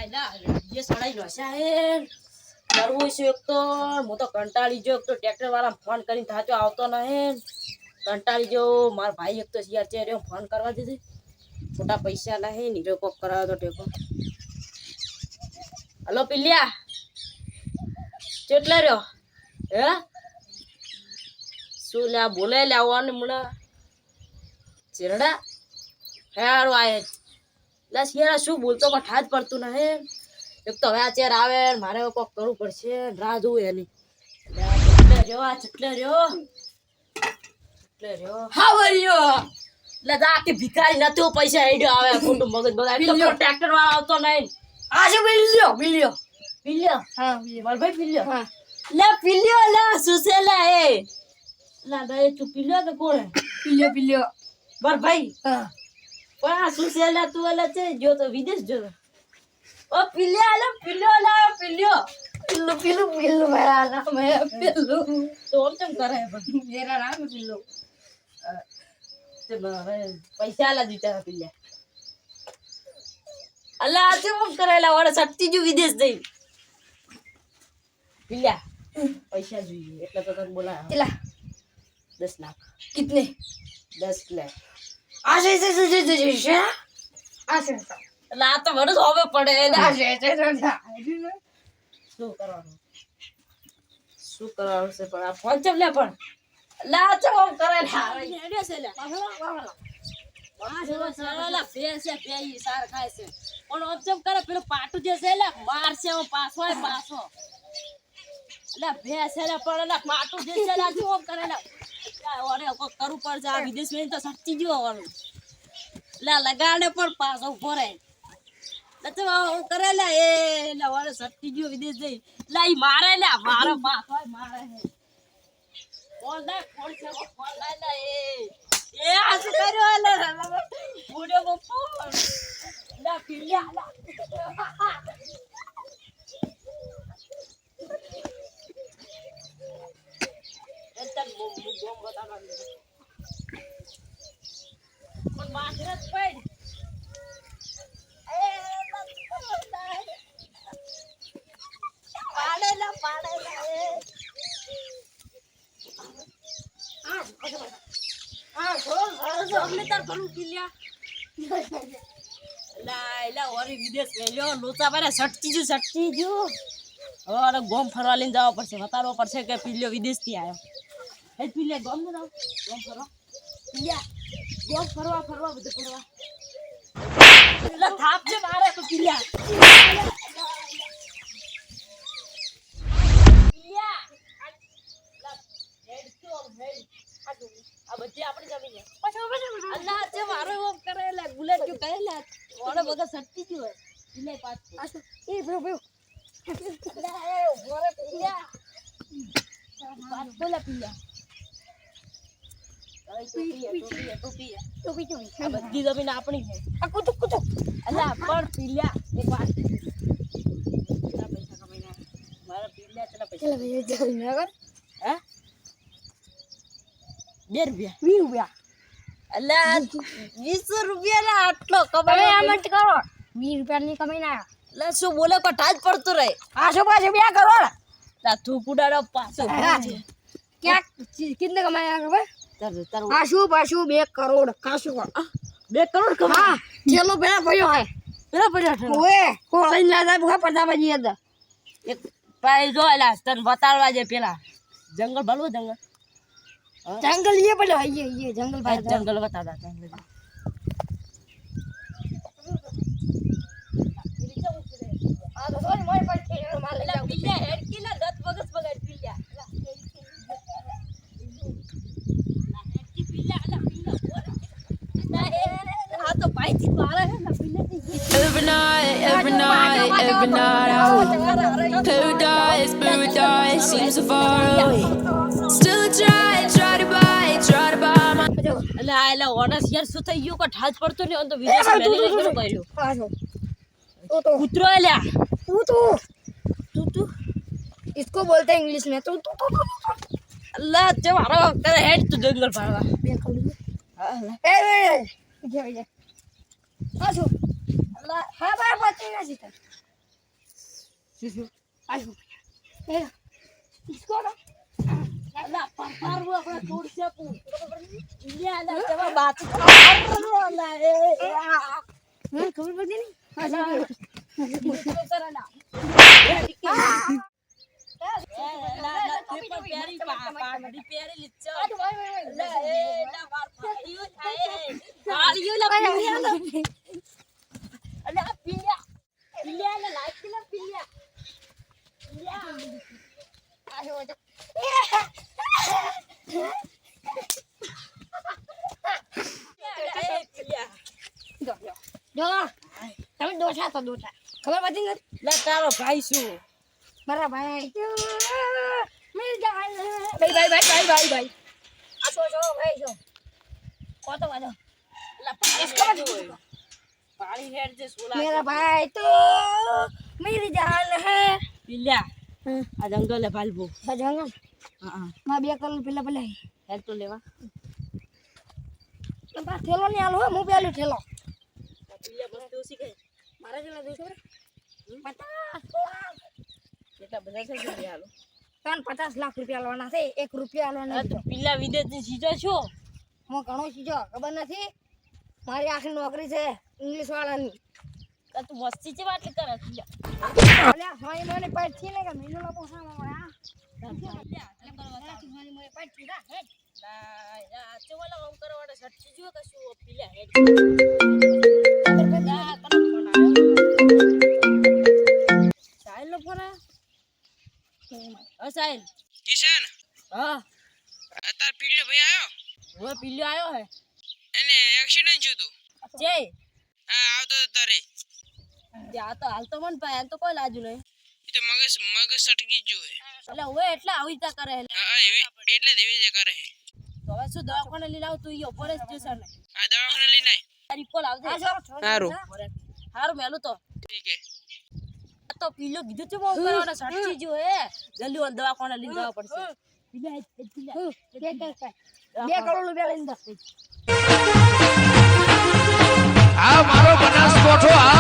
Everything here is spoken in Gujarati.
એલા જે સડાઈ લોસા હે કરવું છે એક તો હું તો કંટાળી જો એક તો ટ્રેક્ટર વાળા ફોન કરીને થાચો આવતો ન હે કંટાળી જો માર ભાઈ એક તો યાર છે રે ફોન કરવા દીધી મોટા પૈસા ના હે નીરો કોક કરાવ તો ટેકો હલો પિલ્યા કેટલા રહ્યો હે શું લે બોલે લે આવવાનું મને ચેરડા હેરો આય લે શિયાળા શું બોલતો પણ ઠાજ પડતું ન હે એક તો હવે આ ચેર આવે મારે કોક કરવું પડશે રાહ જોઉં એની ચટલે રહ્યો હાવ રહ્યો લે જા કે ભિખારી નતું પૈસા હેડ્યો આવે ખોટું મગજ બગાડ તો ટ્રેક્ટર વાળો આવતો નહીં આ છે બિલ્યો હા માર ભાઈ બિલ્યો હા લે બિલ્યો લે સુસેલા એ લા દે તું બિલ્યો કે કોણ બિલ્યો માર ભાઈ હા પણ આ સુસેલા તું એલા છે જો તો વિદેશ જો ઓ પિલ્લો મારા નામ હે પિલ્લો તો ઓમ કેમ કરે પણ મેરા નામ પિલ્લો તે હવે પૈસા લા દીતા પિલ્લા અલ્લા આ કેમ કરેલા ઓરે સત્તી જો વિદેશ જઈ પિલ્લા પૈસા જોઈએ એટલે તો તને બોલા કેટલા 10 લાખ કિતને 10 લાખ આશે લા તો વડસ હોવે પડે શું કરવાનું છે પણ આ ફોન ચમ લે પણ લા ચમ કરે હેડે છે લે લા પેસે પેઈ સાર ખાય છે પણ ઓબ્ઝર્વ કરે પેલો પાટું જે છે લે મારશે ઓ પાછો લે ભેસે લે પણ લે પાટું જે છે લે જો કરે લે ઓરે કો કરું પર જા વિદેશ મેં તો સચ્ચી જો વાળું લે લગાડે પણ પાછો ઉભો રહે તો કરે લે એ લે ઓરે સચ્ચી જો વિદેશ જઈ લે ઈ મારે લે મારો પાછો મારે ફોન લે એ આ શું કર્યો લે બુડો બપો લે પિલ્યા તન મો ગોમ બતાવા પણ માથરત પડ એ પાડેલા અમને તાર ભલું કિલ્યા લા ઓરી વિદેશ ગયો લોચા પારે સટકી જો હવે ગોમ ફરવા લઈને જવા પડશે બતાવવો પડશે કે પિલ્યો વિદેશ થી આવ્યો એ પિલ્યા ગોમ ન ગોમ ફરવા પિલ્યા ગોમ ફરવા બધું ફરવા લા થાપ છે મારે તો પિલ્યા આ બધી આપણી જમીન છે અલ્લાહ છે મારો એમ કરેલા બુલેટ જો કરેલા ઓને બધા સટકી ગયો હોય લે પાછો એ બ્રો લા એ ઓરે પિલ્યા બોલા પિલ્યા ટોપી આ બધી જમીન આપણી છે આ કુતુ અલ્લાહ પણ પિલ્યા એક વાત કેટલા પૈસા કમાઈના મારા પિલ્યા કેટલા પૈસા હે 2 રૂપિયા અલ્લાહ 20 રૂપિયા ના આટલો કમાઈ આમંત કરો 20 રૂપિયા ની કમાઈ ના લે શું બોલે કો ટાજ પડતો રહે પાછો 2 કરોડ લા તું પુડાડો પાછો ક્યાં કિતને કમાયા ખબર પાછું 2 કરોડ કાશું 2 કરોડ કમા ચલો પેલા પડ્યો હે ઓએ કો લઈને ના જાય ભૂખા પડતા બાજી હતા એક પાઈ જો એલા તને બતાડવા જે પેલા જંગલ ભલવો जंगल ये बोलो ये जंगल भाई जंगल बता दा जंगल आ तो सोन मोय पर खेल मार ले पिल्ला हेड की ना दत बगस बगड़ पिल्ला हेड की पिल्ला ना पिल्ला हां तो भाई थी मारा है ना पिल्ला every night paradise seems so far away still try to buy અલા ઓનસ યાર શું થઈ ગયું કો ઠાજ પડતો ને તો વિદેશ મેલી શું કર્યો પાછો તો કૂતરો અલ્યા તું इसको बोलते हैं इंग्लिश में तू अल्लाह जब मारो करे हेड तू जंगल पावा ए पाछो अल्लाह हां बार पति ना सीता આયુ એ इसको ना અલા પરપારવું આપણે તોડશે પૂ લે અલા તમે બાત અલા એ ખબર પડી નહીં અલા તો કરાલા તમે દોઠા તો દોઠા ખબર પડી ને લે તારો ભાઈ શું મારા ભાઈ મિલ જાય ભાઈ આ તો જો ભાઈ જો કોતો વાજો લા પાણી હેડ જે સોલા मेरा भाई तो मेरी जान है पिल्ला આ જંગલ હે ભાલબો આ જંગલ હા માં બે કલ પેલા પેલા હેડ તો લેવા તો બા થેલો ની આલો હું પેલું થેલો પિલ્લા બસ તો શીખે મારા જેલા દેશો રે 50 એટલા બધા છે કે હાલો 50 લાખ રૂપિયા લેવાના છે 1 રૂપિયા લેવાના તો પિલ્લા વિદેશી સીજો છો હું ઘણો સીજો ખબર નથી મારી આખી નોકરી છે ઇંગ્લિશ વાળાની કે તું મસ્તી છે વાત કરે પિલ્લા અલ્યા ભાઈ મને પાછી ને કે મેલો લો પોસા મારા મને પાછી રા હે લા ચેવલા કામ કરવાડે સચ્ચી જો કે શું પિલ્લા હે સાહેલ નો ફોન આયો સાહેલ કિશન હા તાર પીલ્યો ભાઈ આયો वो पिल्लो आयो है એને એક્સિડન્ટ થયું તું जे હા આવતો તો તારે जा तो हाल तो मन पाए हाल तो कोई लाजू नहीं એ તો મગજ સટકી ગયું હે એટલે ઓએ એટલે આવી તા કરે હા એવી એટલે દેવી જે કરે તો હવે શું દવાખાને લઈ લાવ તું ઈ ઓપરેશ જશે ને આ દવાખાને લઈને તારી કોલ આવજે હારું હારું મેલું તો ઠીક હે તો પિલ્લો કીધું છે બહુ કરવાનો સટકી જો હે જલ્દી ઓન દવાખાને લઈને જવા પડશે પિલ્લા બે કરોડ રૂપિયા લઈને દસ આ મારો બનાસકોઠો આ